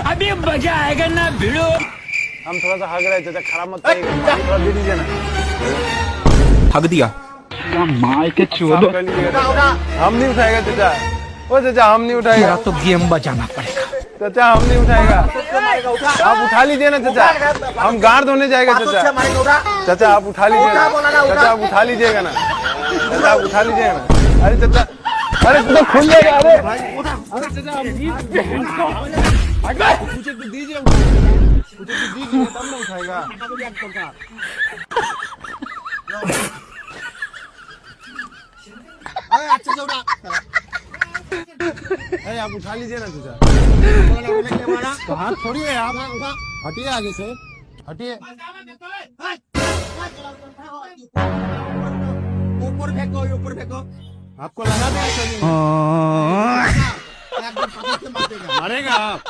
अभी मजा आएगा ना भिड़ो। हम थोड़ा सा हग रहे चाचा, खराब मत करिएगा, पानी थोड़ा दे दीजिए ना। हग दिया। मार के साफ कर लीजिएगा चाचा। हम नहीं उठाएगा चाचा, ओ चाचा हम नहीं उठाएगा। तेरा तो गेम बजाना पड़ेगा। चाचा हम नहीं उठाएगा, आप उठा लीजिए ना चाचा, हम गाड़ धोने जाएगा चाचा। चाचा आप उठा लीजिएगा, चाचा आप उठा लीजिएगा ना, चाचा आप उठा लीजिएगा ना। अरे चाचा, अरे चाचा खुल जाएगा। अरे चाचा मुझे तो दीजिए, मुझे तो दीजिए तब ना उठाएगा। अच्छा से उठा, अरे आप उठा लीजिए ना चाचा। तो हाथ छोड़िए आप, हटिए आगे से, हटिए। ऊपर फेंको, ऊपर फेंको, आपको लगा देगा। मारेगा आप।